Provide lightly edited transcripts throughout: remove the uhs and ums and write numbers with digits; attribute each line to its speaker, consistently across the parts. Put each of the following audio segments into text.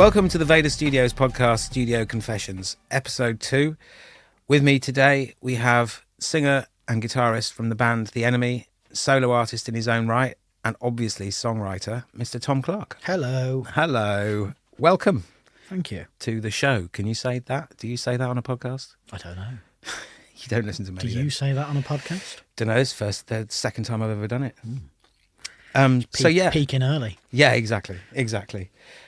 Speaker 1: Welcome to the Vada Studios podcast, Studio Confessions, Ep.2. With me today, we have singer and guitarist from the band The Enemy, solo artist in his own right, and obviously songwriter, Mr. Tom Clarke.
Speaker 2: Hello.
Speaker 1: Hello. Welcome.
Speaker 2: Thank you.
Speaker 1: To the show. Can you say that? Do you say that on a podcast?
Speaker 2: I don't know.
Speaker 1: You don't listen to me.
Speaker 2: Do you say that on a podcast?
Speaker 1: Don't know. It's the second time I've ever done it.
Speaker 2: Peaking early.
Speaker 1: Yeah, exactly.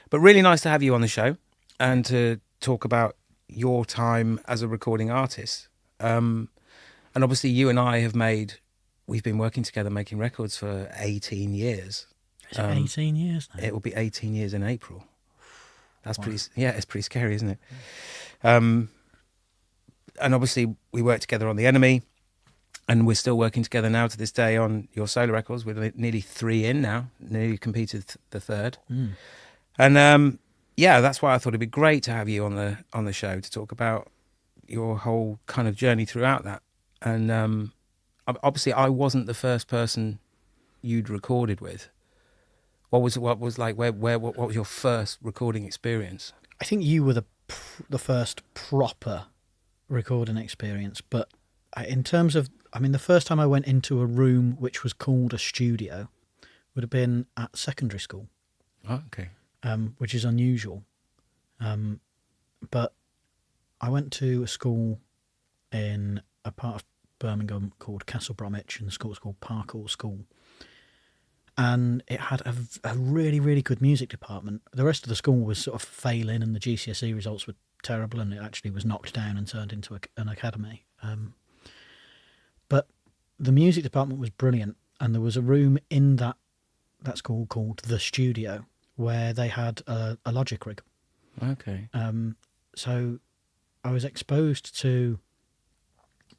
Speaker 1: But really nice to have you on the show and to talk about your time as a recording artist. And obviously you and I we've been working together making records for 18 years.
Speaker 2: Is it 18 years now?
Speaker 1: It will be 18 years in April. That's
Speaker 2: wow.
Speaker 1: It's pretty scary, isn't it? And obviously we worked together on The Enemy, and we're still working together now to this day on your solo records. We're nearly 3 in now, nearly completed the third. And that's why I thought it'd be great to have you on the show to talk about your whole kind of journey throughout that. And obviously I wasn't the first person you'd recorded with. What was your first recording experience?
Speaker 2: I think you were the first proper recording experience, but in terms of, the first time I went into a room which was called a studio would have been at secondary school.
Speaker 1: Oh, okay.
Speaker 2: Which is unusual. But I went to a school in a part of Birmingham called Castle Bromwich, and the school was called Parkhall School. And it had a really, really good music department. The rest of the school was sort of failing, and the GCSE results were terrible, and it actually was knocked down and turned into an academy. But the music department was brilliant, and there was a room in that school called The Studio, where they had a Logic rig.
Speaker 1: Okay.
Speaker 2: So I was exposed to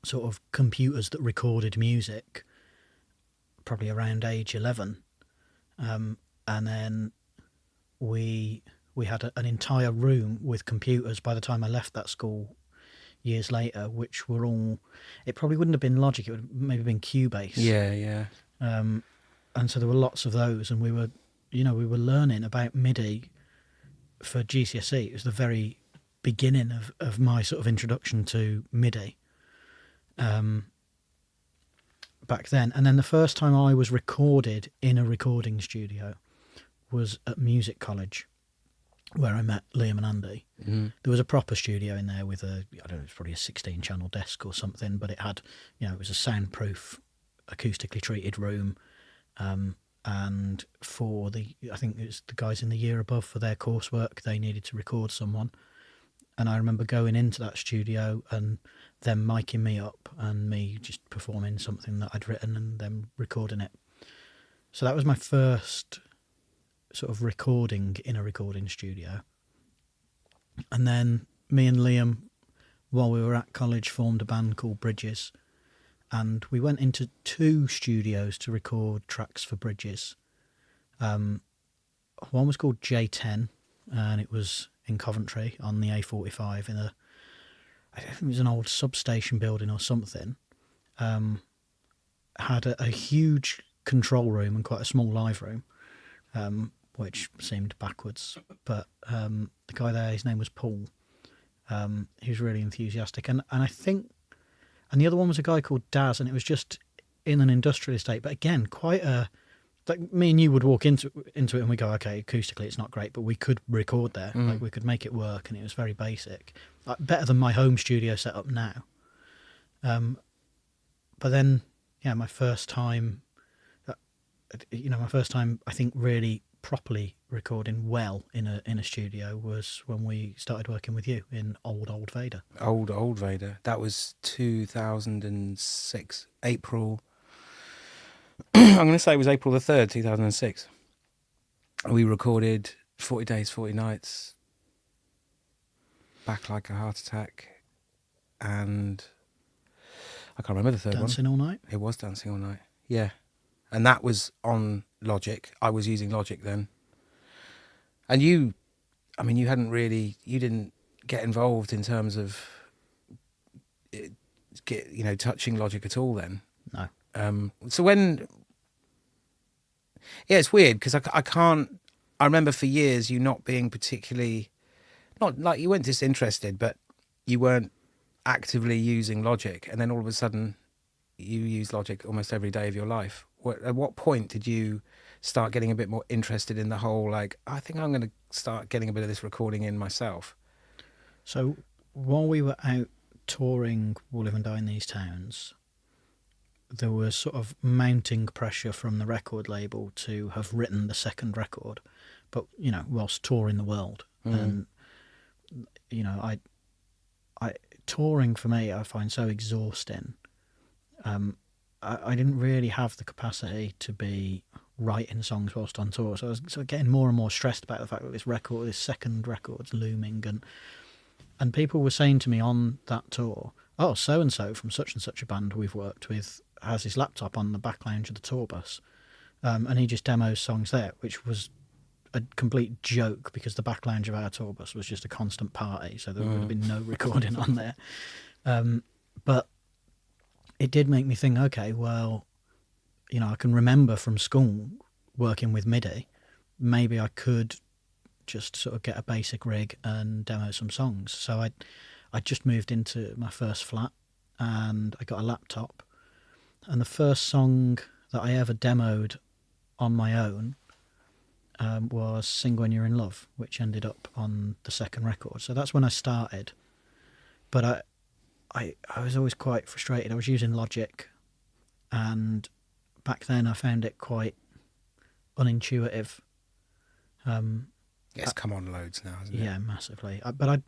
Speaker 2: sort of computers that recorded music probably around age 11. And then we had an entire room with computers by the time I left that school years later, which were all, it probably wouldn't have been Logic, it would have maybe been Cubase.
Speaker 1: Yeah.
Speaker 2: And so there were lots of those, and we were learning about MIDI for GCSE. It was the very beginning of my sort of introduction to MIDI back then. And then the first time I was recorded in a recording studio was at music college, where I met Liam and Andy. Mm-hmm. There was a proper studio in there with it was probably a 16-channel desk or something, but it had, it was a soundproof, acoustically treated room. And I think it was the guys in the year above, for their coursework, they needed to record someone. And I remember going into that studio and them micing me up and me just performing something that I'd written and them recording it. So that was my first sort of recording in a recording studio. And then me and Liam, while we were at college, formed a band called Bridges. And we went into 2 studios to record tracks for Bridges. One was called J10, and it was in Coventry on the A45 I think it was an old substation building or something. Had a huge control room and quite a small live room, which seemed backwards. But the guy there, his name was Paul. He was really enthusiastic. And I think... And the other one was a guy called Daz, and it was just in an industrial estate. But again, quite like me and you would walk into it and we go, okay, acoustically it's not great, but we could record there. Like we could make it work, and it was very basic. Like, better than my home studio setup now. But then, my first time, I think really properly recording well in a studio was when we started working with you in old Vada.
Speaker 1: Old Vada. That was 2006, April. I'm going to say it was April the 3rd, 2006. We recorded 40 Days, 40 Nights, Back Like a Heart Attack, and I can't remember the third one.
Speaker 2: Dancing All Night?
Speaker 1: It was Dancing All Night, yeah. And that was on Logic. I was using Logic then. And you didn't get involved in terms of, touching Logic at all then.
Speaker 2: No.
Speaker 1: So when, it's weird because I can't I remember for years you not being particularly, not like you weren't disinterested, but you weren't actively using Logic, and then all of a sudden you use Logic almost every day of your life. At what point did you start getting a bit more interested in the whole, like, I think I'm going to start getting a bit of this recording in myself?
Speaker 2: So while we were out touring We'll Live and Die in These Towns, there was sort of mounting pressure from the record label to have written the second record, but whilst touring the world. And I touring for me I find so exhausting. I didn't really have the capacity to be writing songs whilst on tour, so I was sort of getting more and more stressed about the fact that this second record's looming, and people were saying to me on that tour, oh, so and so from such and such a band we've worked with has his laptop on the back lounge of the tour bus, and he just demos songs there, which was a complete joke because the back lounge of our tour bus was just a constant party, so there would have been no recording on there. But it did make me think, okay, well, I can remember from school working with MIDI, maybe I could just sort of get a basic rig and demo some songs. So I just moved into my first flat and I got a laptop, and the first song that I ever demoed on my own was Sing When You're in Love, which ended up on the second record. So that's when I started. But I was always quite frustrated. I was using Logic, and back then I found it quite unintuitive.
Speaker 1: It's come on loads now, hasn't it?
Speaker 2: Yeah, massively. But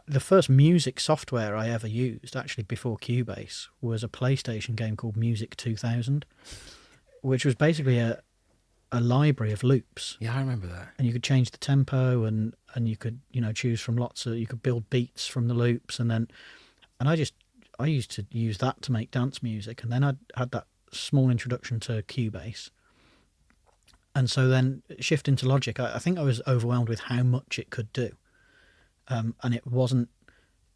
Speaker 2: the first music software I ever used, actually before Cubase, was a PlayStation game called Music 2000, which was basically a library of loops.
Speaker 1: Yeah, I remember that.
Speaker 2: And you could change the tempo, and you could choose from you could build beats from the loops, and I used to use that to make dance music, and then I had that small introduction to Cubase. And so then shifting to Logic, I think I was overwhelmed with how much it could do. And it wasn't,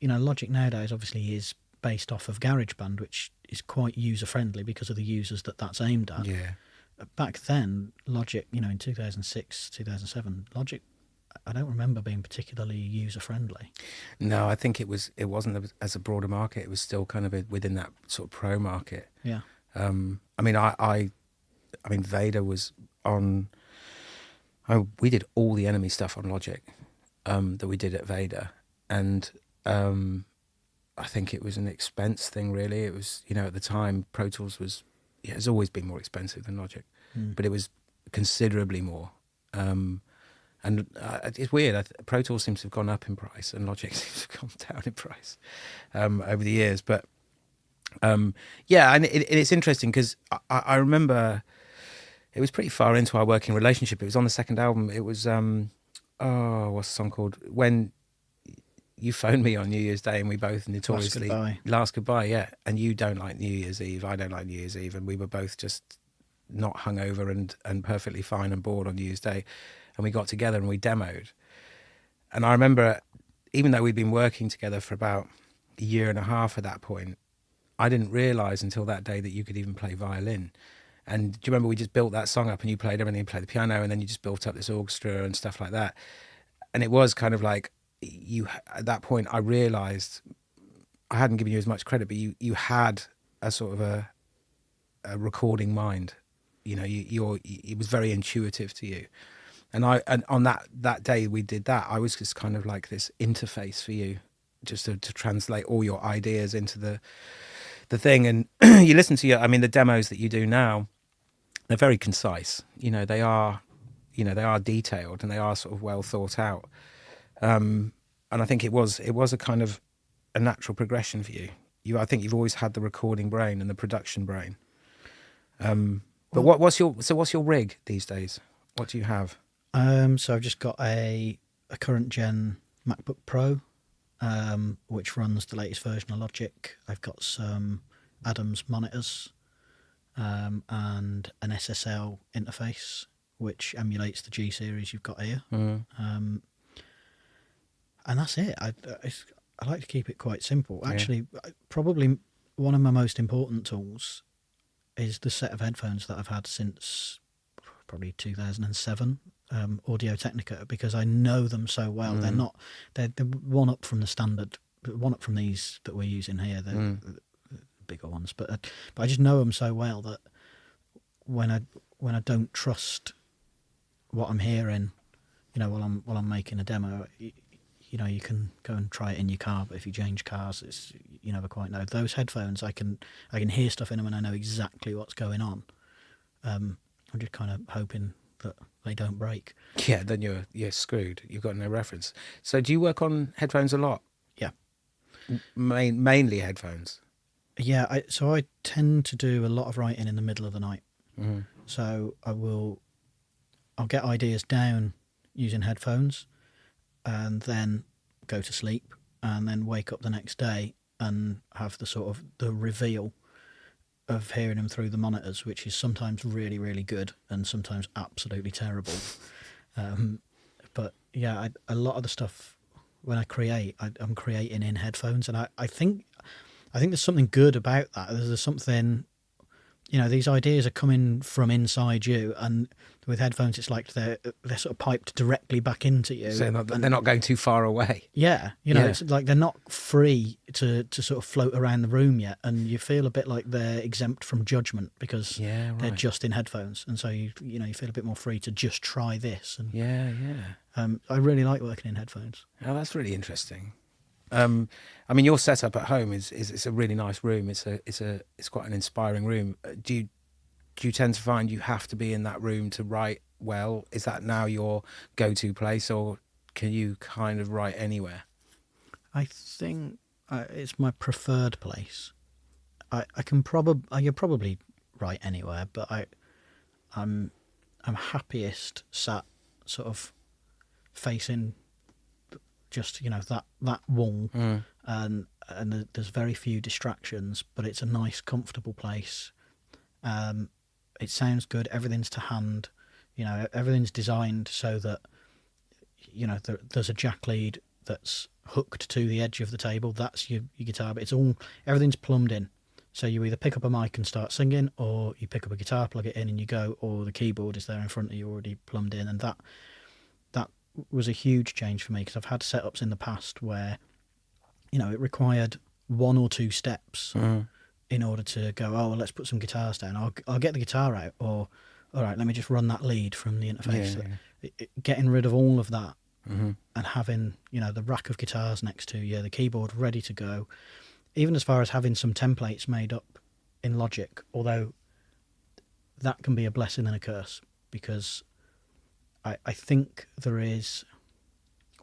Speaker 2: Logic nowadays obviously is based off of GarageBand, which is quite user-friendly because of the users that's aimed at.
Speaker 1: Yeah.
Speaker 2: Back then, Logic, in 2006, 2007, Logic, I don't remember being particularly user-friendly.
Speaker 1: No, I think it wasn't as a broader market. It was still kind of within that sort of pro market.
Speaker 2: Yeah.
Speaker 1: I mean, Vada was on. We did all the Enemy stuff on Logic that we did at Vada, and I think it was an expense thing. Really, it was at the time Pro Tools was it's always been more expensive than Logic, but it was considerably more. And it's weird. Pro Tools seems to have gone up in price, and Logic seems to have gone down in price over the years. But yeah, and it's interesting because I remember it was pretty far into our working relationship. It was on the second album. It was what's the song called? When you phoned me on New Year's Day, and we both notoriously Last Goodbye, yeah. And you don't like New Year's Eve. I don't like New Year's Eve, and we were both just not hungover and perfectly fine and bored on New Year's Day. And we got together and we demoed. And I remember, even though we'd been working together for about a year and a half at that point, I didn't realise until that day that you could even play violin. And do you remember we just built that song up, and you played everything, you played the piano, and then you just built up this orchestra and stuff like that. And it was kind of like, at that point I realised I hadn't given you as much credit, but you had a sort of a recording mind. It was very intuitive to you. And on that day we did that, I was just kind of like this interface for you, just to translate all your ideas into the thing. And you listen to the demos that you do now, they're very concise. They are detailed, and they are sort of well thought out. And I think it was a kind of a natural progression for you. I think you've always had the recording brain and the production brain. But what's your rig these days? What do you have?
Speaker 2: So I've just got a current gen MacBook Pro, which runs the latest version of Logic. I've got some Adams monitors, and an SSL interface, which emulates the G series you've got here. And that's it. I like to keep it quite simple. Actually, probably one of my most important tools is the set of headphones that I've had since probably 2007. Audio Technica because I know them so well. They're one up from the standard, one up from these that we're using here, the bigger ones. But I just know them so well that when I don't trust what I'm hearing, while I'm making a demo, you can go and try it in your car, but if you change cars, you never quite know. Those headphones, I can hear stuff in them and I know exactly what's going on. I'm just kind of hoping that they don't break.
Speaker 1: Yeah, then you're screwed. You've got no reference. So do you work on headphones a lot?
Speaker 2: Yeah.
Speaker 1: Mainly headphones?
Speaker 2: Yeah, I tend to do a lot of writing in the middle of the night.
Speaker 1: Mm.
Speaker 2: So I'll get ideas down using headphones and then go to sleep and then wake up the next day and have the sort of the reveal of hearing them through the monitors, which is sometimes really, really good and sometimes absolutely terrible. But yeah, a lot of the stuff when I create, I'm creating in headphones, and I think there's something good about that. There's something, these ideas are coming from inside you, and with headphones, it's like they're sort of piped directly back into you.
Speaker 1: So they're not going too far away.
Speaker 2: Yeah, it's like they're not free to sort of float around the room yet, and you feel a bit like they're exempt from judgment because they're just in headphones, and so you feel a bit more free to just try this. And I really like working in headphones.
Speaker 1: Oh, that's really interesting. I mean, your setup at home is it's a really nice room. It's quite an inspiring room. Do you tend to find you have to be in that room to write well? Is that now your go-to place, or can you kind of write anywhere?
Speaker 2: I think it's my preferred place. I could probably write anywhere, but I'm happiest sat sort of facing just that wall, and there's very few distractions, but it's a nice, comfortable place. It sounds good. Everything's to hand. Everything's designed so that there's a jack lead that's hooked to the edge of the table. That's your guitar, but everything's plumbed in. So you either pick up a mic and start singing, or you pick up a guitar, plug it in, and you go, or the keyboard is there in front of you already plumbed in, and that was a huge change for me because I've had setups in the past where it required one or two steps in order to go, oh well, let's put some guitars down. I'll get the guitar out, or all right, let me just run that lead from the interface. Getting rid of all of that and having the rack of guitars next to you, the keyboard ready to go, even as far as having some templates made up in Logic, although that can be a blessing and a curse because I think there is,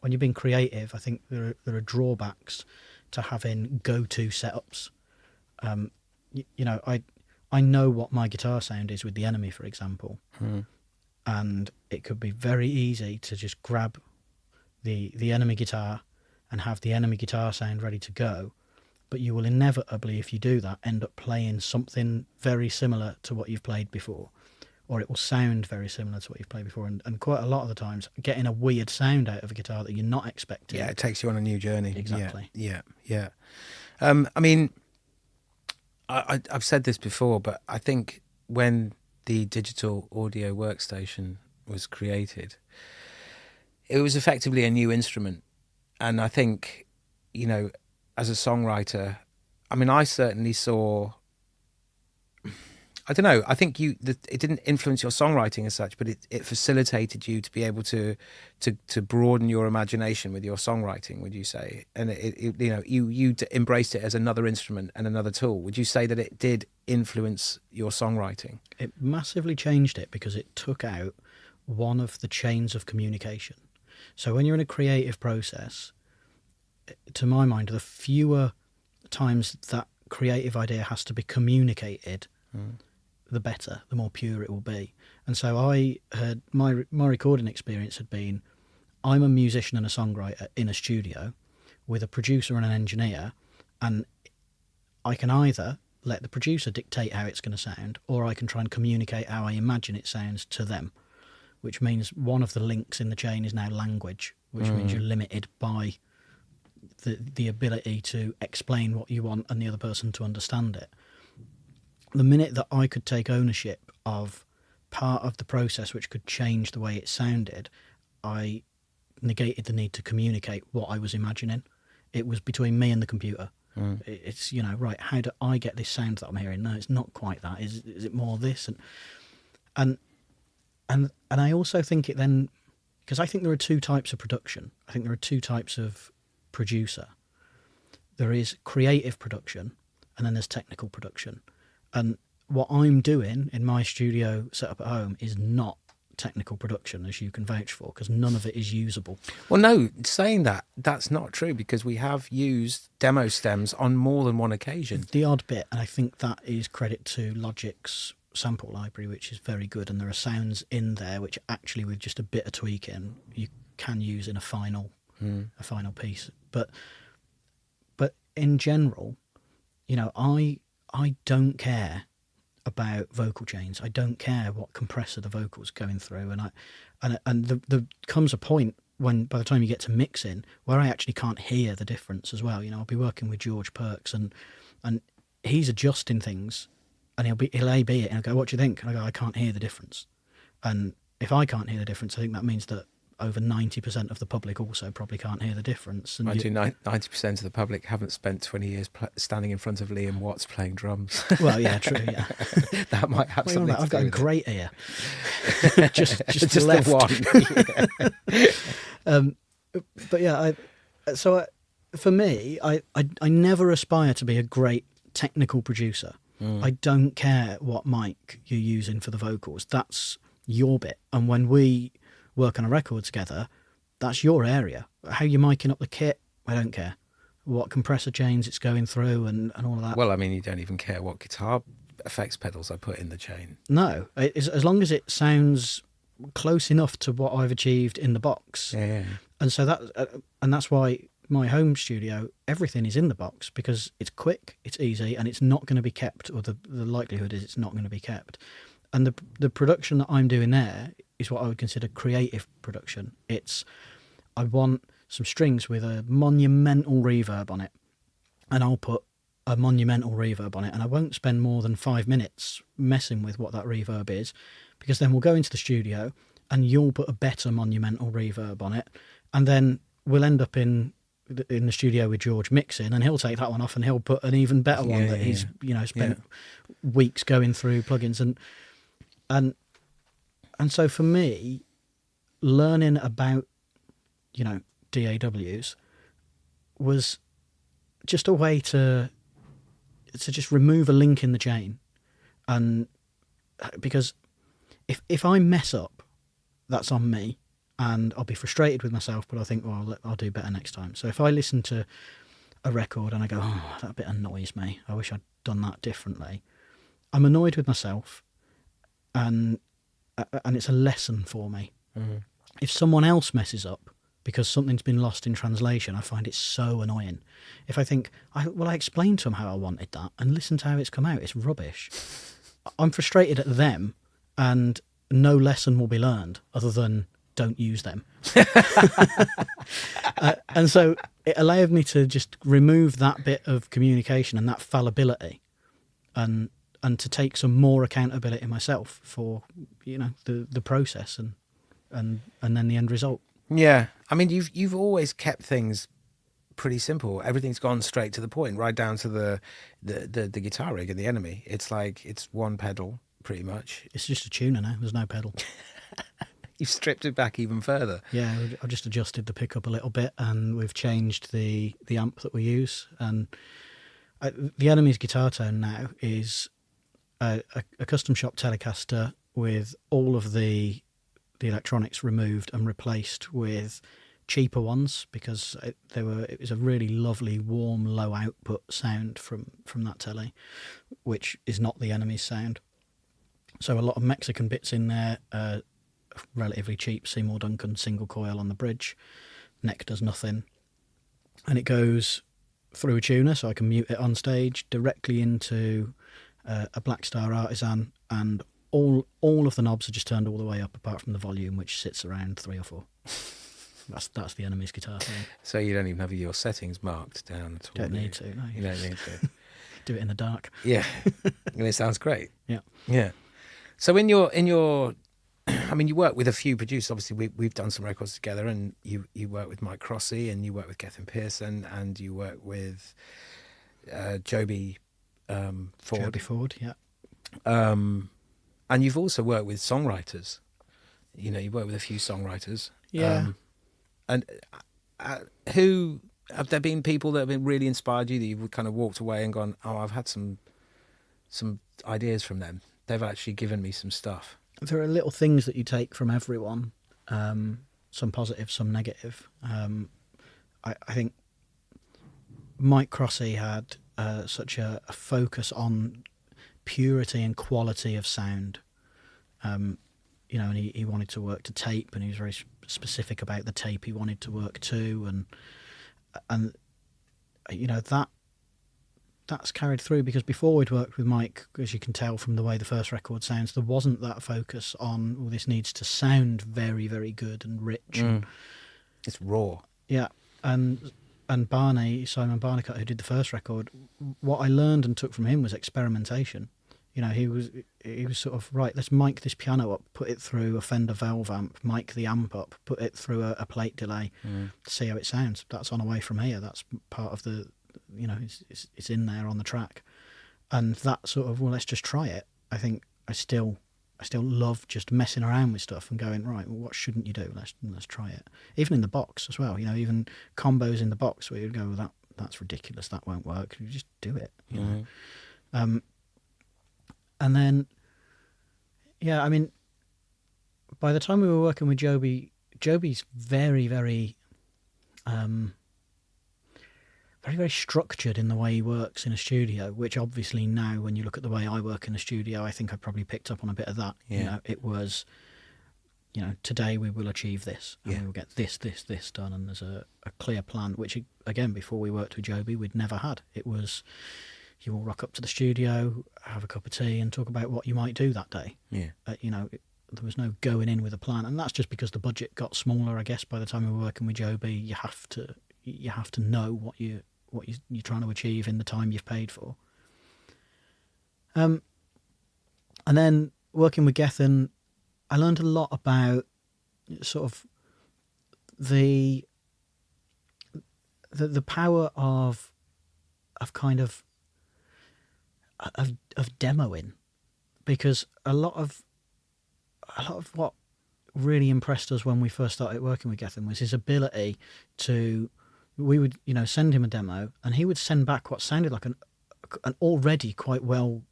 Speaker 2: when you're being creative, I think there are drawbacks to having go-to setups. I know what my guitar sound is with the Enemy, for example, and it could be very easy to just grab the Enemy guitar and have the Enemy guitar sound ready to go, but you will inevitably, if you do that, end up playing something very similar to what you've played before, or it will sound very similar to what you've played before, and quite a lot of the times getting a weird sound out of a guitar that you're not expecting.
Speaker 1: Yeah, it takes you on a new journey.
Speaker 2: Exactly.
Speaker 1: Yeah. I mean, I've said this before, but I think when the digital audio workstation was created, it was effectively a new instrument. And I think, as a songwriter, I mean, I certainly saw, I don't know, I think it didn't influence your songwriting as such, but it facilitated you to be able to broaden your imagination with your songwriting, would you say? And you embraced it as another instrument and another tool. Would you say that it did influence your songwriting?
Speaker 2: It massively changed it because it took out one of the chains of communication. So when you're in a creative process, to my mind, the fewer times that creative idea has to be communicated, the better, the more pure it will be. And so I had my recording experience had been, I'm a musician and a songwriter in a studio with a producer and an engineer, and I can either let the producer dictate how it's going to sound, or I can try and communicate how I imagine it sounds to them, which means one of the links in the chain is now language, which means you're limited by the ability to explain what you want and the other person to understand it. The minute that I could take ownership of part of the process which could change the way it sounded, I negated the need to communicate what I was imagining. It was between me and the computer. It's, right, how do I get this sound that I'm hearing? No, it's not quite that. Is it more this? And I also think it then, because I think there are two types of production. I think there are two types of producer. There is creative production, and then there's technical production. And what I'm doing in my studio setup at home is not technical production, as you can vouch for, because none of it is usable.
Speaker 1: Well, no, saying that, that's not true, because we have used demo stems on more than one occasion.
Speaker 2: The odd bit, and I think that is credit to Logic's sample library, which is very good, and there are sounds in there which actually, with just a bit of tweaking, you can use in a final piece. But in general, I don't care about vocal chains. I don't care what compressor the vocal's going through, and there comes a point when, by the time you get to mixing, where I actually can't hear the difference as well. I'll be working with George Perks, and he's adjusting things, and he'll A/B it, and I'll go, "What do you think?" And I go, "I can't hear the difference." And if I can't hear the difference, I think that means that over 90% of the public also probably can't hear the difference. And
Speaker 1: 90% of the public haven't spent 20 years standing in front of Liam Watts playing drums.
Speaker 2: Well, yeah, true, yeah.
Speaker 1: That might have something to do with it.
Speaker 2: I've got a great ear. just
Speaker 1: the
Speaker 2: left.
Speaker 1: One.
Speaker 2: But yeah, for me, I never aspire to be a great technical producer. I don't care what mic you're using for the vocals. That's your bit. And when we work on a record together, that's your area. How you're miking up the kit, I don't care. What compressor chains it's going through and all of that.
Speaker 1: Well, I mean, you don't even care what guitar effects pedals I put in the chain.
Speaker 2: No, as long as it sounds close enough to what I've achieved in the box.
Speaker 1: Yeah.
Speaker 2: And so that's why my home studio, everything is in the box, because it's quick, it's easy, and it's not going to be kept, or the likelihood is it's not going to be kept. And the production that I'm doing there is what I would consider creative production. I want some strings with a monumental reverb on it, and I'll put a monumental reverb on it, and I won't spend more than 5 minutes messing with what that reverb is, because then we'll go into the studio and you'll put a better monumental reverb on it, and then we'll end up in the studio with George mixing, and he'll take that one off and he'll put an even better one he's spent weeks going through plugins, and so for me, learning about DAWs was just a way to just remove a link in the chain. And because if I mess up, that's on me, and I'll be frustrated with myself, but I think, well, I'll do better next time. So if I listen to a record and I go, oh, that bit annoys me, I wish I'd done that differently, I'm annoyed with myself, and it's a lesson for me. If someone else messes up because something's been lost in translation, I find it so annoying. If I think, I explained to them how I wanted that, and listen to how it's come out, it's rubbish. I'm frustrated at them, and no lesson will be learned other than don't use them. And so it allowed me to just remove that bit of communication and that fallibility, and to take some more accountability myself for the process and then the end result. Yeah,
Speaker 1: I mean, you've always kept things pretty simple. Everything's gone straight to the point, right down to the guitar rig and the Enemy. It's like it's one pedal pretty much.
Speaker 2: It's just a tuner now. There's no pedal.
Speaker 1: You've stripped it back even further.
Speaker 2: Yeah, I've just adjusted the pickup a little bit, and we've changed the amp that we use. And the Enemy's guitar tone now is a custom shop Telecaster with all of the electronics removed and replaced with cheaper ones, because it was a really lovely, warm, low output sound from that telly, which is not the Enemy's sound. So a lot of Mexican bits in there, relatively cheap Seymour Duncan single coil on the bridge, neck does nothing, and it goes through a tuner, so I can mute it on stage directly into a Black Star Artisan, and all of the knobs are just turned all the way up apart from the volume, which sits around 3 or 4. That's the Enemy's guitar thing.
Speaker 1: So you don't even have your settings marked down at all?
Speaker 2: Don't need to. No.
Speaker 1: You don't need to.
Speaker 2: Do it in the dark.
Speaker 1: Yeah, and it sounds great.
Speaker 2: Yeah.
Speaker 1: Yeah. So in your, I mean, you work with a few producers. Obviously, we've done some records together, and you work with Mike Crossy, and you work with Gethin Pearson, and you work with Joby Ford.
Speaker 2: Joby Ford, yeah.
Speaker 1: And you've also worked with songwriters. You know, you've worked with a few songwriters.
Speaker 2: Yeah.
Speaker 1: And who have there been people that have been really inspired you that you've kind of walked away and gone, oh, I've had some ideas from them. They've actually given me some stuff.
Speaker 2: There are little things that you take from everyone, some positive, some negative. I think Mike Crossy had such a focus on purity and quality of sound. You know, and he wanted to work to tape, and he was very specific about the tape he wanted to work to, and you know, that's carried through, because before we'd worked with Mike, as you can tell from the way the first record sounds, there wasn't that focus on, well, this needs to sound very, very good and rich. And,
Speaker 1: it's raw.
Speaker 2: yeah, and Barney, Simon Barnicott, who did the first record, what I learned and took from him was experimentation. You know, he was sort of, right, let's mic this piano up, put it through a Fender valve amp, mic the amp up, put it through a plate delay, see how it sounds. That's on away from here. That's part of the, you know, it's in there on the track. And that sort of, well, let's just try it. I think I still love just messing around with stuff and going, right, well, what shouldn't you do? Let's try it. Even in the box as well, you know, even combos in the box where you'd go, well, that's ridiculous, that won't work. You just do it, you know. And then, yeah, I mean, by the time we were working with Joby's very, very, very, very structured in the way he works in a studio, which obviously now, when you look at the way I work in a studio, I think I probably picked up on a bit of that.
Speaker 1: Yeah.
Speaker 2: You know, it was, you know, today we will achieve this, and
Speaker 1: Yeah.
Speaker 2: we will get this done, and there's a clear plan, which, again, before we worked with Joby, we'd never had. It was, you will rock up to the studio, have a cup of tea, and talk about what you might do that day.
Speaker 1: Yeah.
Speaker 2: You know, there was no going in with a plan, and that's just because the budget got smaller. I guess by the time we were working with Joby, you have to know what you're trying to achieve in the time you've paid for. And then working with Gethin, I learned a lot about sort of the power of kind of demoing, because a lot of what really impressed us when we first started working with Gethin was his ability to, we would, you know, send him a demo, and he would send back what sounded like an already quite well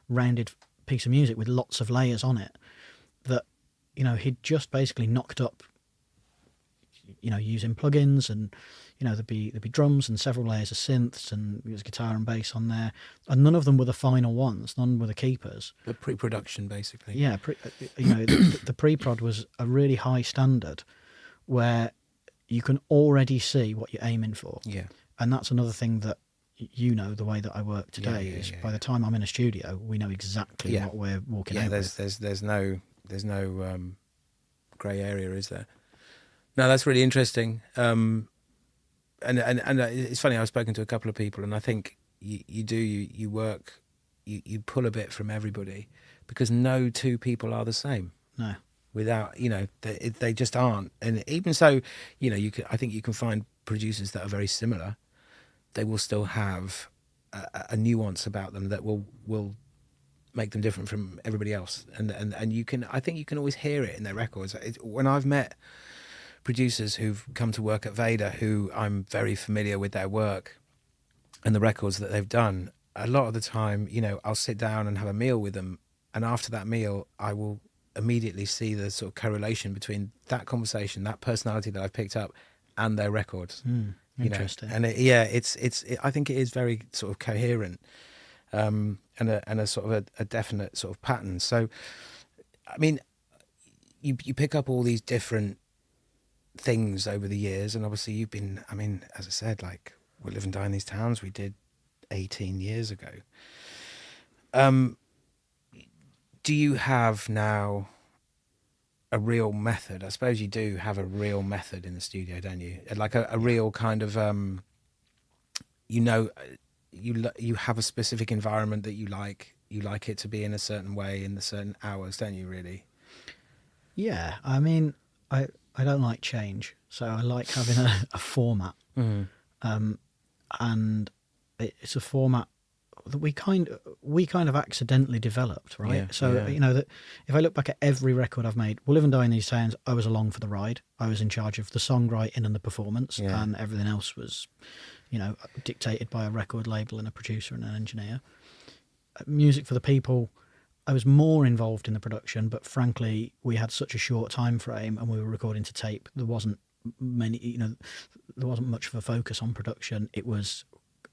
Speaker 2: rounded piece of music with lots of layers on it that, you know, he'd just basically knocked up, you know, using plugins, and, you know, there'd be drums and several layers of synths, and there was guitar and bass on there, and none of them were the final ones, none were the keepers.
Speaker 1: The pre-production, basically.
Speaker 2: Yeah, you know, the pre-prod was a really high standard where you can already see what you're aiming for.
Speaker 1: Yeah.
Speaker 2: And that's another thing that, you know, the way that I work today is by the time I'm in a studio, we know exactly what we're walking out with.
Speaker 1: There's no grey area, is there? No, that's really interesting. And it's funny, I've spoken to a couple of people, and I think you work, you pull a bit from everybody, because no two people are the same.
Speaker 2: No.
Speaker 1: Without, you know, they just aren't. And even so, you know, I think you can find producers that are very similar. They will still have a nuance about them that will make them different from everybody else. And you can, I think you can always hear it in their records. When I've met producers who've come to work at Vada, who I'm very familiar with their work and the records that they've done, a lot of the time, you know, I'll sit down and have a meal with them, and after that meal, I will immediately see the sort of correlation between that conversation, that personality that I've picked up, and their records.
Speaker 2: Interesting.
Speaker 1: You know? And I think it is very sort of coherent, and a sort of a definite sort of pattern. So, I mean, you pick up all these different things over the years, and obviously you've been, I mean, as I said, like, we live and die in these towns. We did 18 years ago. Do you have now a real method? I suppose you do have a real method in the studio, don't you? Like a real kind of, you know you have a specific environment that you like it to be in a certain way in the certain hours, don't you? Really?
Speaker 2: Yeah, I mean, I don't like change, so I like having a format, and it's a format that we kind of accidentally developed, right?
Speaker 1: Yeah,
Speaker 2: So
Speaker 1: yeah.
Speaker 2: you know that if I look back at every record I've made, We'll Live and Die in These Sounds, I was along for the ride. I was in charge of the songwriting and the performance,
Speaker 1: Yeah.
Speaker 2: and everything else was, you know, dictated by a record label and a producer and an engineer. Music for the People, I was more involved in the production, but frankly, we had such a short time frame and we were recording to tape. There wasn't there wasn't much of a focus on production. It was,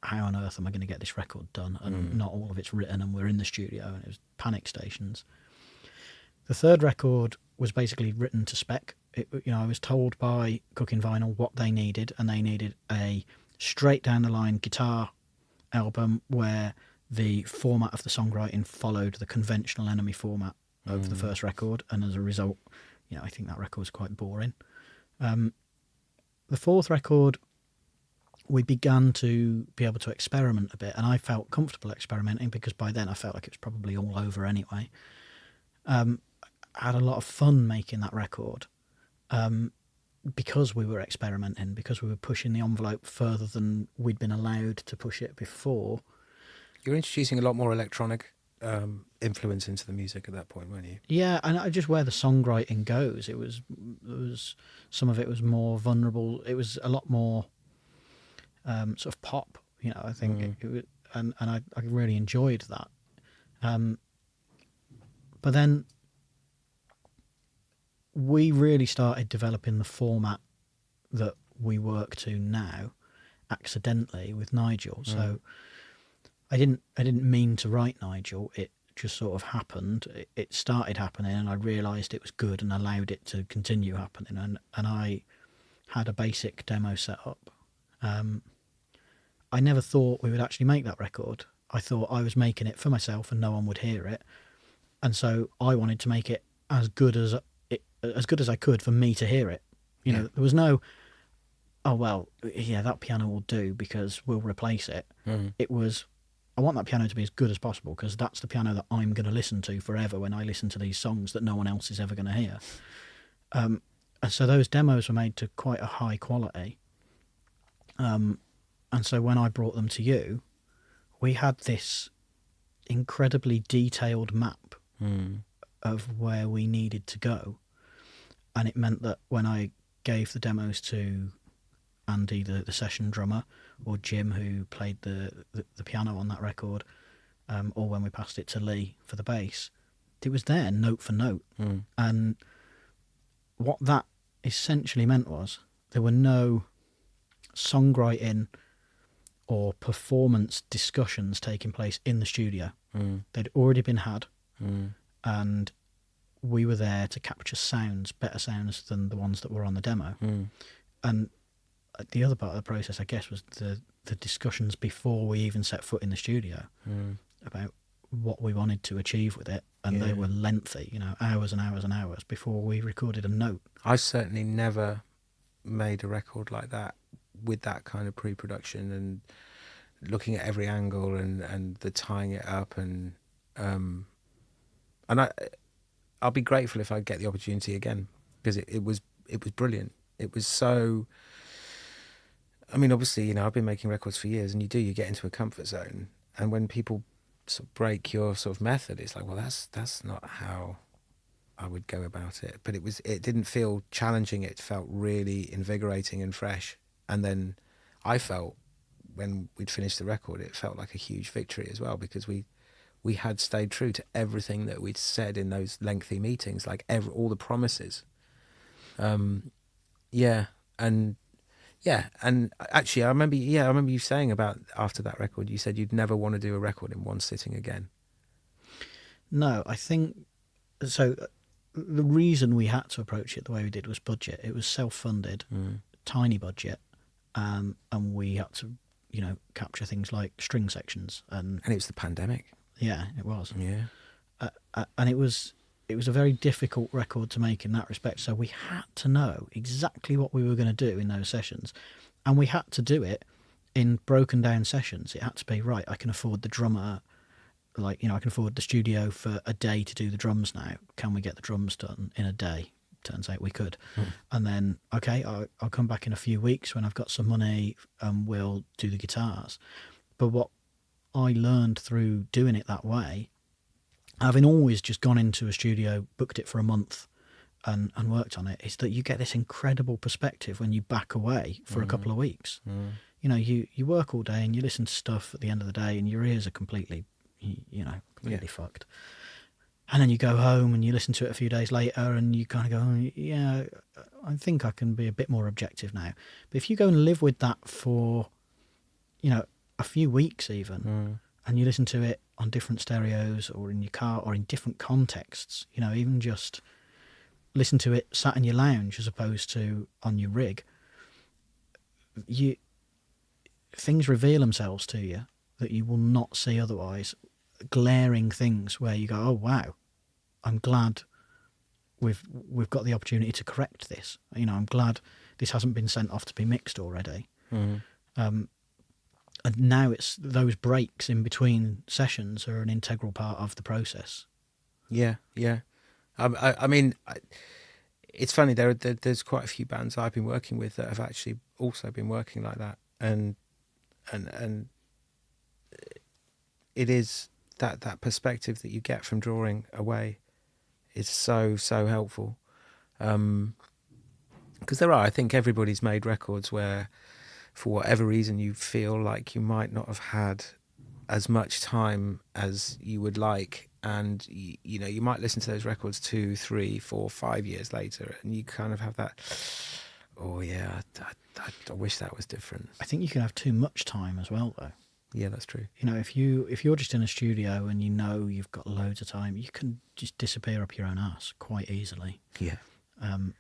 Speaker 2: how on earth am I going to get this record done? And not all of it's written, and we're in the studio, and it was panic stations. The third record was basically written to spec. I was told by Cooking Vinyl what they needed, and they needed a straight down the line guitar album where the format of the songwriting followed the conventional Enemy format of the first record, and as a result, I think that record was quite boring. The fourth record, we began to be able to experiment a bit, and I felt comfortable experimenting because by then I felt like it was probably all over anyway. I had a lot of fun making that record because we were experimenting, because we were pushing the envelope further than we'd been allowed to push it before.
Speaker 1: You're introducing a lot more electronic influence into the music at that point, weren't you?
Speaker 2: Yeah, and just where the songwriting goes, it was some of it was more vulnerable. It was a lot more sort of pop, I think, it was, and I really enjoyed that. But then we really started developing the format that we work to now accidentally with Nigel. So I didn't mean to write Nigel. It just sort of happened. It started happening, and I realised it was good and allowed it to continue happening. And I had a basic demo set up. I never thought we would actually make that record. I thought I was making it for myself and no one would hear it. And so I wanted to make it as good as I could for me to hear it. There was no, oh, well, yeah, that piano will do because we'll replace it. It was, I want that piano to be as good as possible because that's the piano that I'm going to listen to forever when I listen to these songs that no one else is ever going to hear. And so those demos were made to quite a high quality. And so when I brought them to you, we had this incredibly detailed map of where we needed to go. And it meant that when I gave the demos to Andy, the session drummer, or Jim, who played the piano on that record, or when we passed it to Lee for the bass, it was there note for note. And what that essentially meant was there were no songwriting or performance discussions taking place in the studio. They'd already been had, and we were there to capture sounds, better sounds than the ones that were on the demo. And the other part of the process, I guess, was the discussions before we even set foot in the studio about what we wanted to achieve with it, and they were lengthy, hours and hours and hours before we recorded a note.
Speaker 1: I certainly never made a record like that with that kind of pre-production and looking at every angle and the tying it up and I'll be grateful if I get the opportunity again because it was brilliant. It was so. I mean, obviously, I've been making records for years, and you get into a comfort zone, and when people sort of break your sort of method, it's like, well, that's not how I would go about it. But it didn't feel challenging. It felt really invigorating and fresh. And then I felt when we'd finished the record, it felt like a huge victory as well because we had stayed true to everything that we'd said in those lengthy meetings, like all the promises. And actually, I remember you saying about after that record, you said you'd never want to do a record in one sitting again.
Speaker 2: No, I think so. The reason we had to approach it the way we did was budget. It was self-funded, tiny budget, and we had to, capture things like string sections and
Speaker 1: it was the pandemic.
Speaker 2: Yeah, it was.
Speaker 1: Yeah,
Speaker 2: and it was a very difficult record to make in that respect. So we had to know exactly what we were going to do in those sessions, and we had to do it in broken down sessions, it had to be, right, I can afford the drummer, like, I can afford the studio for a day to do the drums now. Can we get the drums done in a day? Turns out we could. And then, okay, I'll come back in a few weeks when I've got some money and we'll do the guitars. But what I learned through doing it that way, having always just gone into a studio, booked it for a month and worked on it, is that you get this incredible perspective when you back away for a couple of weeks. You work all day and you listen to stuff at the end of the day and your ears are completely fucked. And then you go home and you listen to it a few days later and you kind of go, oh, yeah, I think I can be a bit more objective now. But if you go and live with that for, a few weeks even, and you listen to it on different stereos or in your car or in different contexts, even just listen to it sat in your lounge as opposed to on your rig, things reveal themselves to you that you will not see otherwise. Glaring things where you go, oh wow, I'm glad we've got the opportunity to correct this. I'm glad this hasn't been sent off to be mixed already. And now it's those breaks in between sessions are an integral part of the process.
Speaker 1: Yeah. I mean, it's funny. There's quite a few bands I've been working with that have actually also been working like that, and it is that perspective that you get from drawing away is so helpful. Because I think everybody's made records where, for whatever reason, you feel like you might not have had as much time as you would like, and you might listen to those records 2, 3, 4, 5 years later, and you kind of have that, oh yeah, I wish that was different.
Speaker 2: I think you can have too much time as well, though.
Speaker 1: Yeah, that's true.
Speaker 2: If you're just in a studio and you've got loads of time, you can just disappear up your own ass quite easily.
Speaker 1: Yeah.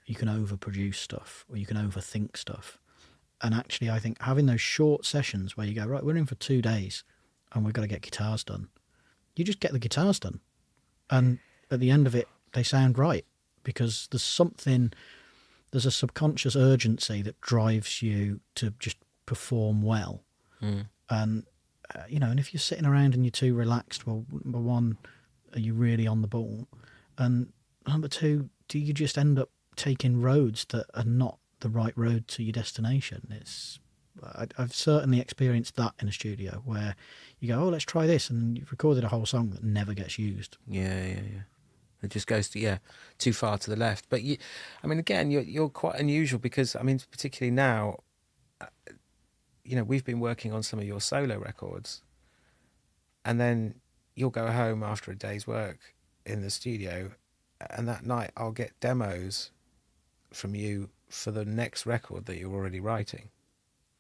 Speaker 2: You can overproduce stuff or you can overthink stuff. And actually, I think having those short sessions where you go, right, we're in for 2 days and we've got to get guitars done. You just get the guitars done. And at the end of it, they sound right because there's a subconscious urgency that drives you to just perform well. And, and if you're sitting around and you're too relaxed, well, number one, are you really on the ball? And number two, do you just end up taking roads that are not the right road to your destination? I've certainly experienced that in a studio where you go, oh, let's try this, and you've recorded a whole song that never gets used.
Speaker 1: Yeah. It just goes too far to the left. But you're quite unusual because particularly now, we've been working on some of your solo records, and then you'll go home after a day's work in the studio, and that night I'll get demos from you for the next record that you're already writing.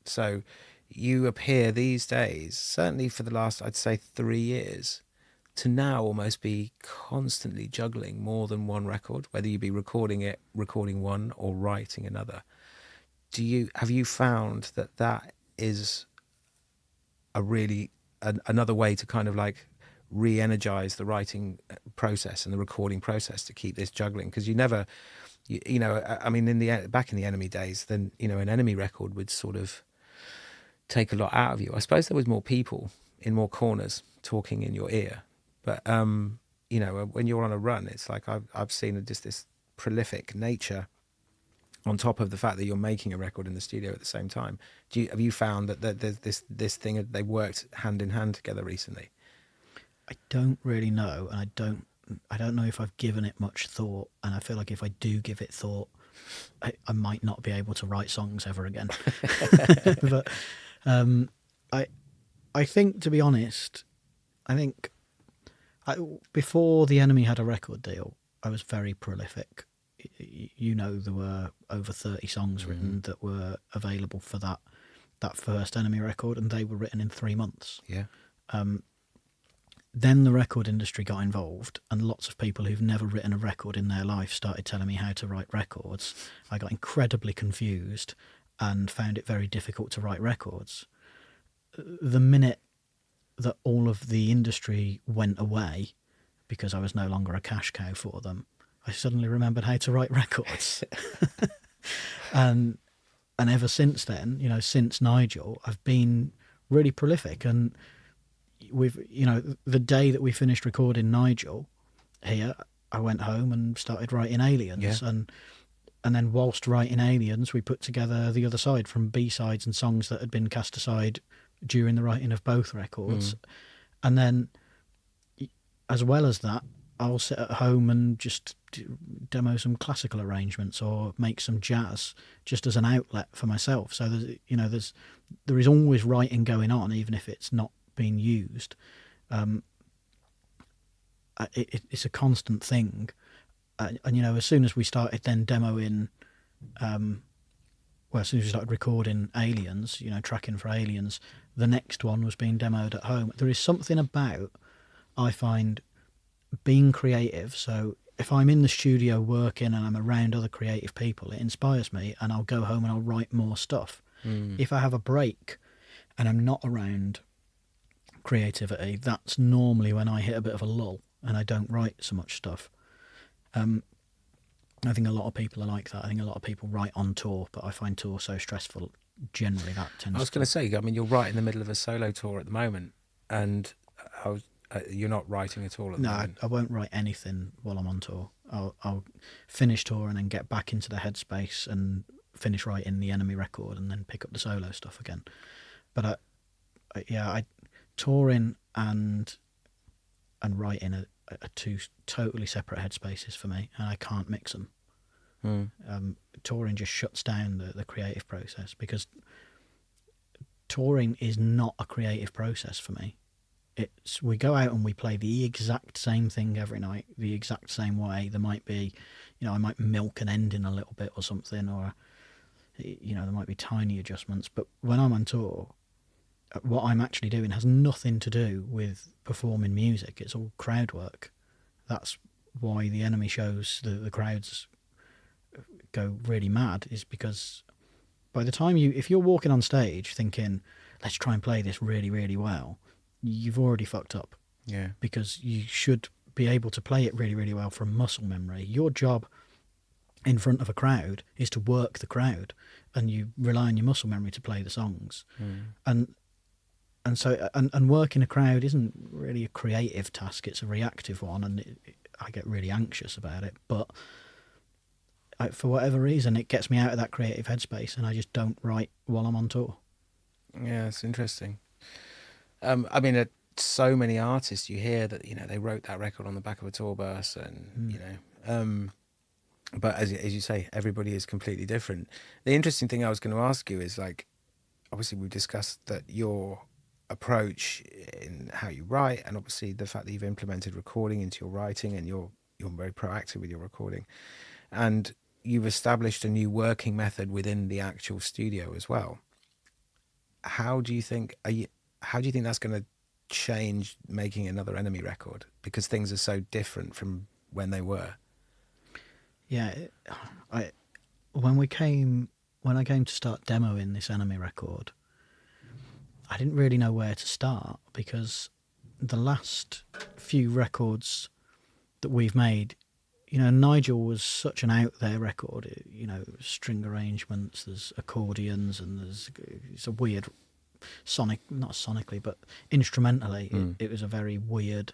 Speaker 1: So you appear these days, certainly for the last, I'd say 3 years, to now almost be constantly juggling more than one record, whether you be recording one or writing another. Have you found that is a really another way to kind of like re-energize the writing process and the recording process to keep this juggling? Because in back in the Enemy days, then an Enemy record would sort of take a lot out of you. I suppose there was more people in more corners talking in your ear, but when you're on a run, it's like I've seen just this prolific nature on top of the fact that you're making a record in the studio at the same time. Have you found that there's this thing, they worked hand in hand together recently?
Speaker 2: I don't really know, and I don't know if I've given it much thought, and I feel like if I do give it thought, I might not be able to write songs ever again. But I think, to be honest, before the Enemy had a record deal, I was very prolific. There were over 30 songs written that were available for that first Enemy record, and they were written in 3 months.
Speaker 1: Yeah.
Speaker 2: Then the record industry got involved, and lots of people who've never written a record in their life started telling me how to write records. I got incredibly confused and found it very difficult to write records. The minute that all of the industry went away, because I was no longer a cash cow for them, I suddenly remembered how to write records. and ever since then, you know, since Nigel, I've been really prolific. And we've, you know, the day that we finished recording Nigel here, I went home and started writing Aliens.
Speaker 1: Yeah.
Speaker 2: And then whilst writing Aliens, we put together the other side from B-sides and songs that had been cast aside during the writing of both records. And then, as well as that, I'll sit at home and just demo some classical arrangements or make some jazz just as an outlet for myself. So there's, you know, there is always writing going on, even if it's not being used. It's a constant thing. And you know, as soon as we started then demoing, as soon as we started recording Aliens, you know, tracking for Aliens, the next one was being demoed at home. There is something about, I find, being creative. So if I'm in the studio working and I'm around other creative people, it inspires me, and I'll go home and I'll write more stuff. If I have a break and I'm not around creativity, that's normally when I hit a bit of a lull and I don't write so much stuff. I think a lot of people are like that. I think a lot of people write on tour, but I find tour so stressful. Generally, that tends.
Speaker 1: I was going to say, I mean, you're right in the middle of a solo tour at the moment, and you're not writing at all at the moment.
Speaker 2: I won't write anything while I'm on tour. I'll finish tour and then get back into the headspace and finish writing the Enemy record and then pick up the solo stuff again. But touring and writing are two totally separate headspaces for me, and I can't mix them. Touring just shuts down the creative process, because touring is not a creative process for me. It's, we go out and we play the exact same thing every night, the exact same way. There might be, you know, I might milk an ending a little bit or something, or, you know, there might be tiny adjustments. But when I'm on tour, what I'm actually doing has nothing to do with performing music. It's all crowd work. That's why the Enemy shows, the crowds go really mad, is because by the time if you're walking on stage thinking, let's try and play this really, really well, you've already fucked up.
Speaker 1: Yeah.
Speaker 2: Because you should be able to play it really, really well from muscle memory. Your job in front of a crowd is to work the crowd, and you rely on your muscle memory to play the songs. And so working a crowd isn't really a creative task, it's a reactive one, and I get really anxious about it. But for whatever reason, it gets me out of that creative headspace, and I just don't write while I'm on tour.
Speaker 1: Yeah, it's interesting. I mean, so many artists you hear that, you know, they wrote that record on the back of a tour bus, and you know, but as you say, everybody is completely different. The interesting thing I was going to ask you is, like, obviously we've discussed that your approach in how you write, and obviously the fact that you've implemented recording into your writing, and you're very proactive with your recording, and you've established a new working method within the actual studio as well. How do you think that's going to change making another Enemy record, because things are so different from when they were?
Speaker 2: Yeah, when I came to start demoing this Enemy record, I didn't really know where to start, because the last few records that we've made, you know, Nigel was such an out there record. You know, string arrangements, there's accordions, and it's a weird not sonically, but instrumentally, it was a very weird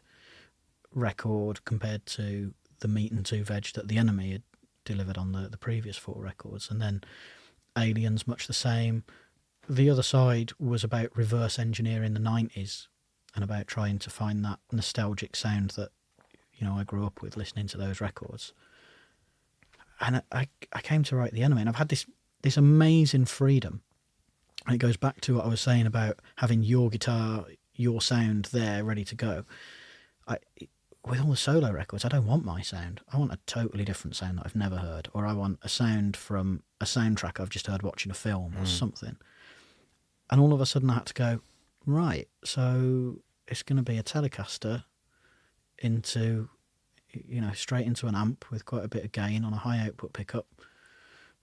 Speaker 2: record compared to the Meat and Two Veg that the Enemy had delivered on the previous 4 records. And then Aliens, much the same. The Other Side was about reverse engineering the 90s and about trying to find that nostalgic sound that, you know, I grew up with listening to those records. And I came to write the Enemy, and I've had this amazing freedom. And it goes back to what I was saying about having your guitar, your sound there ready to go. With all the solo records, I don't want my sound. I want a totally different sound that I've never heard, or I want a sound from a soundtrack I've just heard watching a film or something. And all of a sudden I had to go, right, so it's going to be a Telecaster into, you know, straight into an amp with quite a bit of gain on a high output pickup.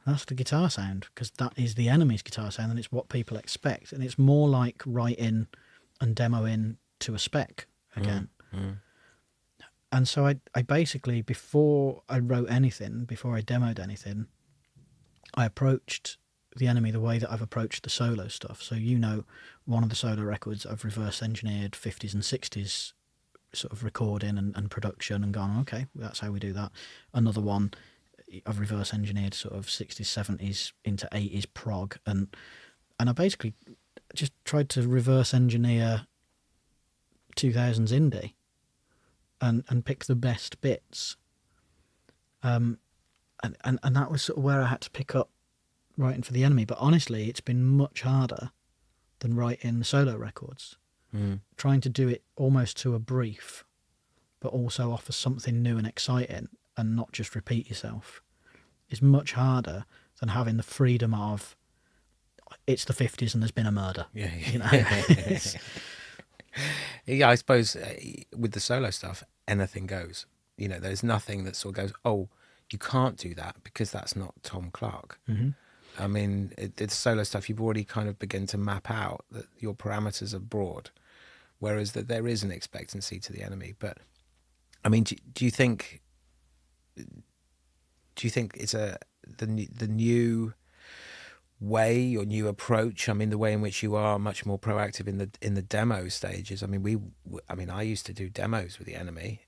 Speaker 2: And that's the guitar sound, because that is the Enemy's guitar sound, and it's what people expect. And it's more like writing and demoing to a spec again. And so I basically, before I wrote anything, before I demoed anything, I approached the Enemy, the way that I've approached the solo stuff. So, one of the solo records, I've reverse engineered 50s and 60s sort of recording and production and gone, okay, that's how we do that. Another one, I've reverse engineered sort of 60s, 70s into 80s prog. And I basically just tried to reverse engineer 2000s indie and pick the best bits. And that was sort of where I had to pick up writing for the Enemy. But honestly, it's been much harder than writing solo records. Trying to do it almost to a brief, but also offer something new and exciting and not just repeat yourself, is much harder than having the freedom of, it's the 50s and there's been a murder.
Speaker 1: Yeah.
Speaker 2: Yeah,
Speaker 1: I suppose with the solo stuff, anything goes. There's nothing that sort of goes, oh, you can't do that because that's not Tom Clarke.
Speaker 2: Mm-hmm.
Speaker 1: I mean, the solo stuff, you've already kind of begun to map out that your parameters are broad, whereas that there is an expectancy to the Enemy. But I mean, do you think it's the new way or new approach? I mean, the way in which you are much more proactive in the demo stages. I mean, I used to do demos with the Enemy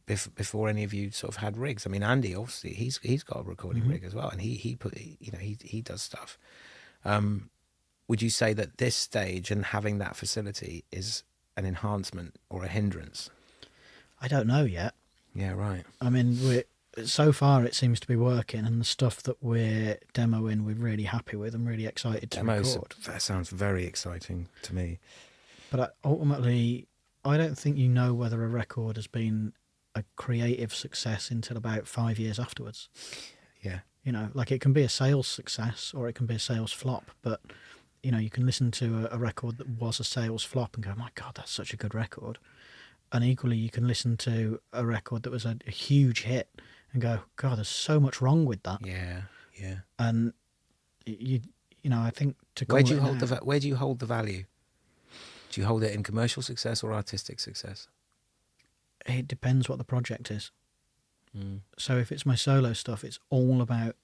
Speaker 1: before any of you sort of had rigs. I mean, Andy, obviously, he's got a recording rig as well, and he does stuff. Would you say that this stage and having that facility is an enhancement or a hindrance?
Speaker 2: I don't know yet.
Speaker 1: Yeah, right.
Speaker 2: I mean, so far it seems to be working, and the stuff that we're demoing, we're really happy with. I'm really excited to record.
Speaker 1: That sounds very exciting to me.
Speaker 2: But ultimately, I don't think you know whether a record has been a creative success until about 5 years afterwards.
Speaker 1: Yeah.
Speaker 2: Like it can be a sales success or it can be a sales flop, but you can listen to a record that was a sales flop and go, my God, that's such a good record. And equally, you can listen to a record that was a huge hit and go, God, there's so much wrong with that.
Speaker 1: Yeah.
Speaker 2: And I think to
Speaker 1: where do you hold the value? Do you hold it in commercial success or artistic success?
Speaker 2: It depends what the project is. So if it's my solo stuff, it's all about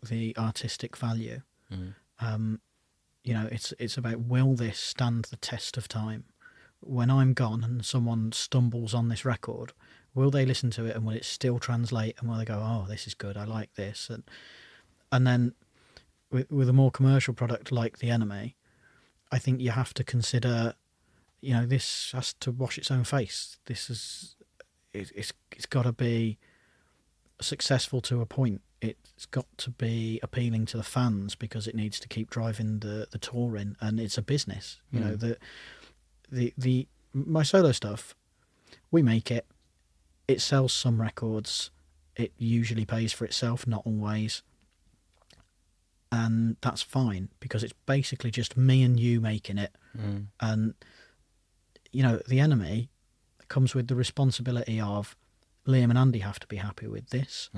Speaker 2: the artistic value. It's about, will this stand the test of time? When I'm gone and someone stumbles on this record, will they listen to it and will it still translate, and will they go, oh, this is good, I like this? And then with a more commercial product like the Enemy, I think you have to consider, this has to wash its own face. It's got to be successful to a point. It's got to be appealing to the fans because it needs to keep driving the touring, and it's a business. My solo stuff, we make it. It sells some records. It usually pays for itself, not always. And that's fine because it's basically just me and you making it. And, the Enemy comes with the responsibility of Liam and Andy have to be happy with this.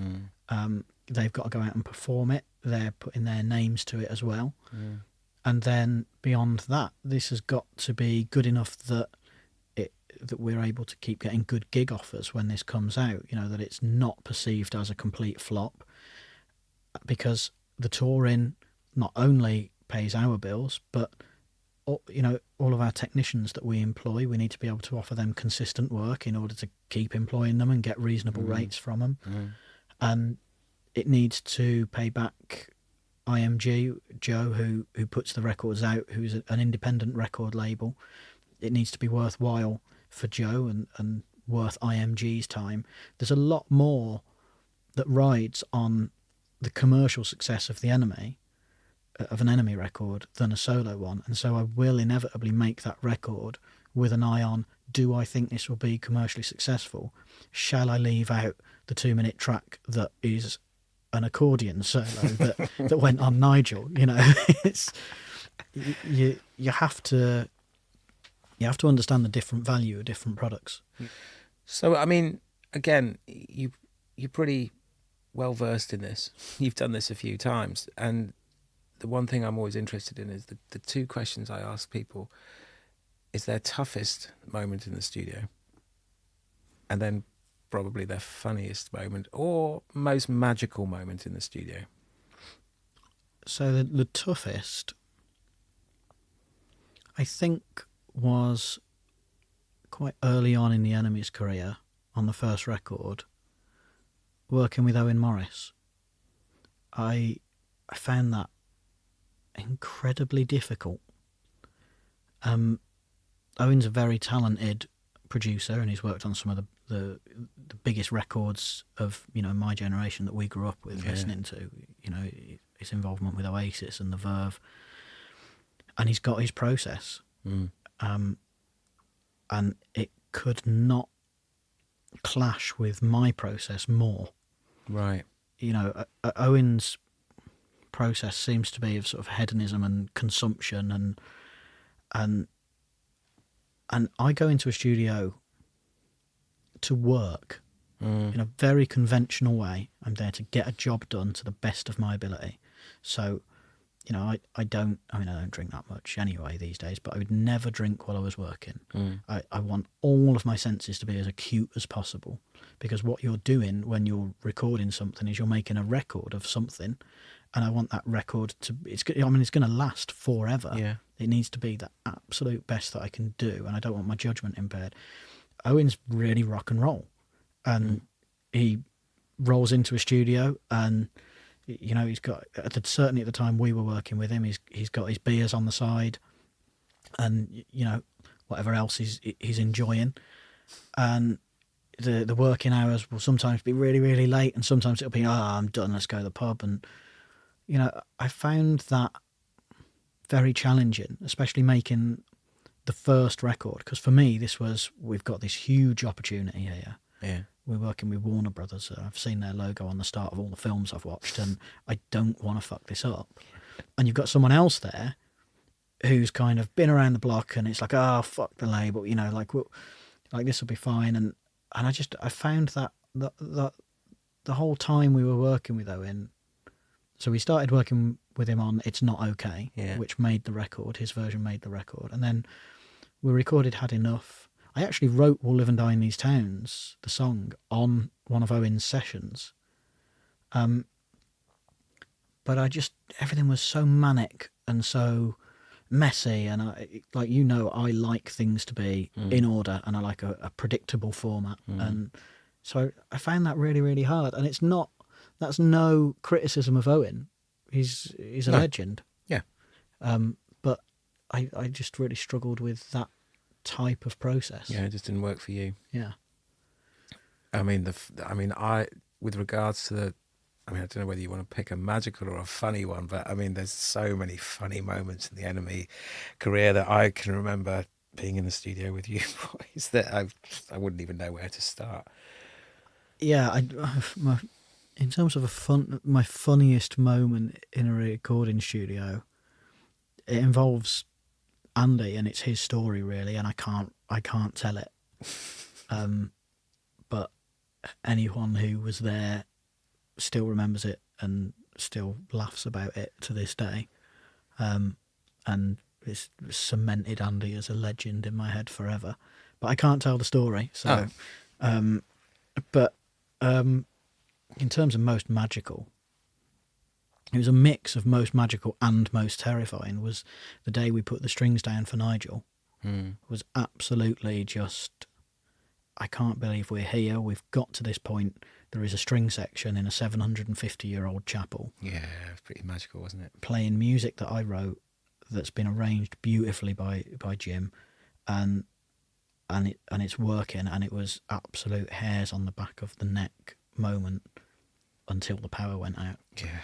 Speaker 2: They've got to go out and perform it. They're putting their names to it as well. And then beyond that, this has got to be good enough that we're able to keep getting good gig offers when this comes out, that it's not perceived as a complete flop, because the touring not only pays our bills, but all of our technicians that we employ, we need to be able to offer them consistent work in order to keep employing them and get reasonable rates from them. And it needs to pay back IMG, Joe, who puts the records out, who's an independent record label. It needs to be worthwhile for Joe and worth IMG's time. There's a lot more that rides on the commercial success of an Enemy record than a solo one, and so I will inevitably make that record with an eye on, do I think this will be commercially successful? Shall I leave out the 2-minute track that is an accordion solo that went on Nigel? It's you have to understand the different value of different products.
Speaker 1: So I mean, again, you're pretty well versed in this. You've done this a few times, and the one thing I'm always interested in is the two questions I ask people is their toughest moment in the studio, and then probably their funniest moment or most magical moment in the studio.
Speaker 2: So the toughest, I think, was quite early on in the Enemy's career on the first record, working with Owen Morris. I found that incredibly difficult. Owen's a very talented producer, and he's worked on some of the biggest records of my generation that we grew up with, listening to. His involvement with Oasis and the Verve, and he's got his process, and it could not clash with my process more.
Speaker 1: Right.
Speaker 2: Owen's process seems to be of sort of hedonism and consumption, and I go into a studio to work in a very conventional way. I'm there to get a job done to the best of my ability. So, I don't drink that much anyway these days, but I would never drink while I was working. I want all of my senses to be as acute as possible, because what you're doing when you're recording something is you're making a record of something, and I want that record to, it's going to last forever.
Speaker 1: Yeah.
Speaker 2: It needs to be the absolute best that I can do, and I don't want my judgment impaired. Owen's really rock and roll, and he rolls into a studio, and he's got, certainly at the time we were working with him, he's got his beers on the side, and whatever else he's enjoying, and the working hours will sometimes be really, really late, and sometimes it'll be, I'm done, let's go to the pub. And I found that very challenging, especially making the first record, because for me we've got this huge opportunity here.
Speaker 1: Yeah.
Speaker 2: We're working with Warner Brothers. I've seen their logo on the start of all the films I've watched, and I don't want to fuck this up. And you've got someone else there who's kind of been around the block, and it's like, fuck the label, like this will be fine. And I found that the whole time we were working with Owen, so we started working with him on It's Not Okay, which made the record, his version made the record. And then we recorded Had Enough. I actually wrote We'll Live and Die in These Towns, the song, on one of Owen's sessions. But everything was so manic and so messy, and I like things to be in order, and I like a predictable format. And so I found that really, really hard. And that's no criticism of Owen. He's a legend.
Speaker 1: Yeah.
Speaker 2: But I just really struggled with that type of process.
Speaker 1: Yeah, it just didn't work for you.
Speaker 2: Yeah.
Speaker 1: With regards to I don't know whether you want to pick a magical or a funny one, but there's so many funny moments in the Enemy career that I can remember being in the studio with you boys that I wouldn't even know where to start.
Speaker 2: Yeah, in terms of my funniest moment in a recording studio, it involves Andy, and it's his story really, and I can't tell it. But anyone who was there still remembers it and still laughs about it to this day. And it's cemented Andy as a legend in my head forever. But I can't tell the story. So, but in terms of most magical, it was a mix of most magical and most terrifying. Was the day we put the strings down for Nigel. Was absolutely just, I can't believe we're here. We've got to this point. There is a string section in a 750-year-old chapel.
Speaker 1: Yeah, it was pretty magical, wasn't it?
Speaker 2: Playing music that I wrote that's been arranged beautifully by Jim, and it's working, and it was absolute hairs on the back of the neck moment until the power went out.
Speaker 1: Yeah.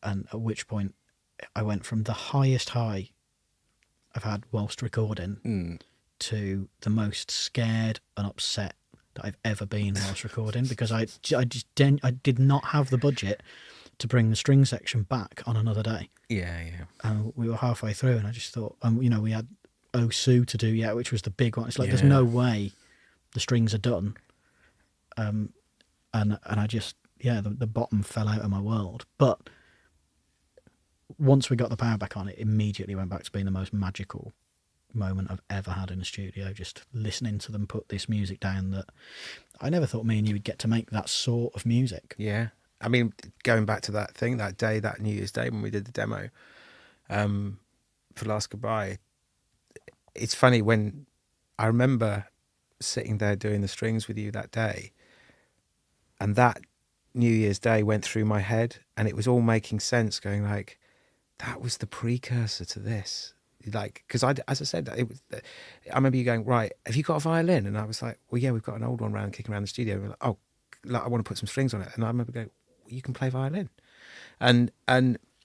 Speaker 2: And at which point I went from the highest high I've had whilst recording to the most scared and upset that I've ever been whilst recording, because I did not have the budget to bring the string section back on another day.
Speaker 1: Yeah, yeah.
Speaker 2: And we were halfway through, and I just thought, we had Oh Sue to do yet, which was the big one. It's like, there's no way the strings are done. And I just, the bottom fell out of my world. But once we got the power back on, it immediately went back to being the most magical moment I've ever had in a studio, just listening to them put this music down that I never thought me and you would get to make that sort of music.
Speaker 1: Yeah. I mean, going back to that thing, that day, that New Year's Day when we did the demo for Last Goodbye, it's funny when I remember sitting there doing the strings with you that day, and that New Year's Day went through my head, and it was all making sense, going like, that was the precursor to this. Like, because as I said, I remember you going, right, have you got a violin? And I was like, well, yeah, we've got an old one kicking around the studio. We're like, oh, like, I want to put some strings on it. And I remember going, well, you can play violin. And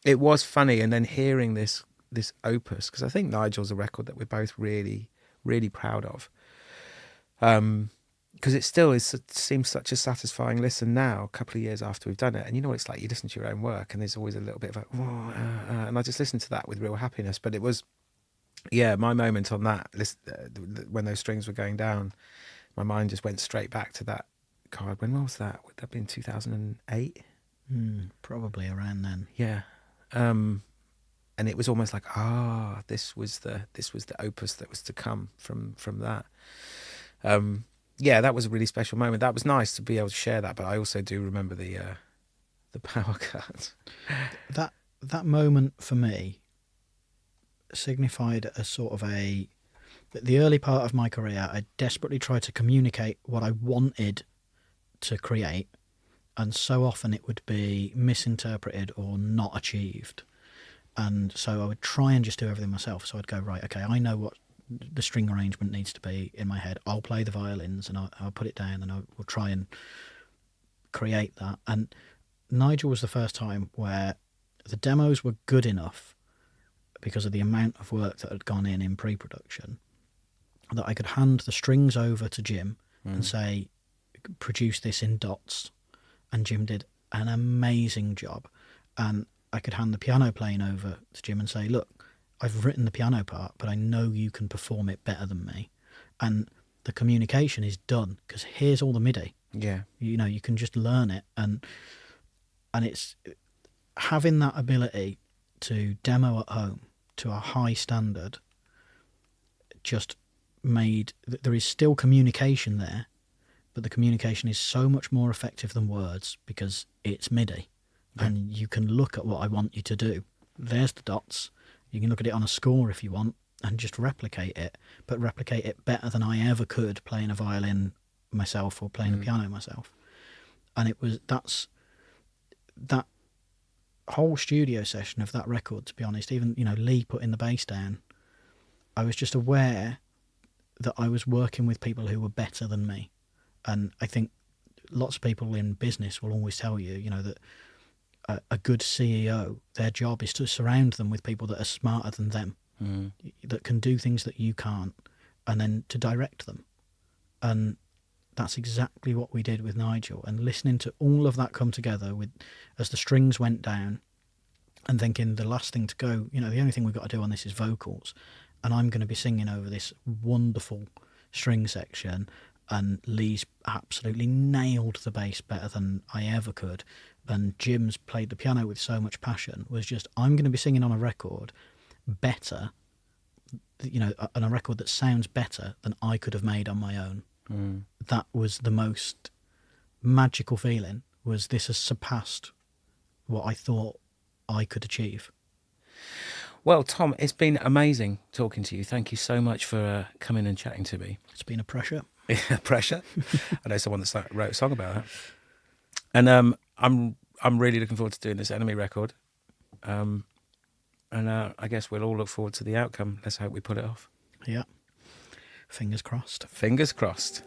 Speaker 1: it was funny. And then hearing this opus, because I think Nigel's a record that we're both really, really proud of. Because it still seems such a satisfying listen now, a couple of years after we've done it. And you know what it's like, you listen to your own work and there's always a little bit of and I just listened to that with real happiness. But it was, yeah, my moment on that list, when those strings were going down, my mind just went straight back to that. God, when was that? Would that have been 2008?
Speaker 2: Probably around then.
Speaker 1: Yeah. And it was almost like, this was the opus that was to come from that. Yeah, that was a really special moment. That was nice to be able to share that, but I also do remember the power cut.
Speaker 2: That moment for me signified a sort of the early part of my career. I desperately tried to communicate what I wanted to create, and so often it would be misinterpreted or not achieved. And so I would try and just do everything myself. So I'd go, right, okay, I know what the string arrangement needs to be in my head. I'll play the violins and I'll put it down and we'll try and create that. And Nigel was the first time where the demos were good enough because of the amount of work that had gone in pre-production that I could hand the strings over to Jim and say, produce this in dots. And Jim did an amazing job. And I could hand the piano playing over to Jim and say, look, I've written the piano part, but I know you can perform it better than me. And the communication is done because here's all the MIDI.
Speaker 1: Yeah.
Speaker 2: You know, you can just learn it. And it's having that ability to demo at home to a high standard just made, there is still communication there, but the communication is so much more effective than words because it's MIDI. Yeah. And you can look at what I want you to do. There's the dots. You can look at it on a score if you want and just replicate it, but replicate it better than I ever could playing a violin myself or playing a piano myself. And it was, that whole studio session of that record, to be honest, even, you know, Lee putting the bass down, I was just aware that I was working with people who were better than me. And I think lots of people in business will always tell you, you know, that a good CEO, their job is to surround them with people that are smarter than them, that can do things that you can't, and then to direct them. And that's exactly what we did with Nigel. And listening to all of that come together with as the strings went down and thinking the last thing to go, you know, the only thing we've got to do on this is vocals. And I'm going to be singing over this wonderful string section. And Lee's absolutely nailed the bass better than I ever could. And Jim's played the piano with so much passion, was just, I'm going to be singing on a record better, you know, on a record that sounds better than I could have made on my own. That was the most magical feeling, was this has surpassed what I thought I could achieve.
Speaker 1: Well, Tom, it's been amazing talking to you. Thank you so much for coming and chatting to me.
Speaker 2: It's been a pressure.
Speaker 1: Pressure. I know someone that wrote a song about that. And I'm really looking forward to doing this Enemy record. And I guess we'll all look forward to the outcome. Let's hope we pull it off.
Speaker 2: Yeah. Fingers crossed.
Speaker 1: Fingers crossed.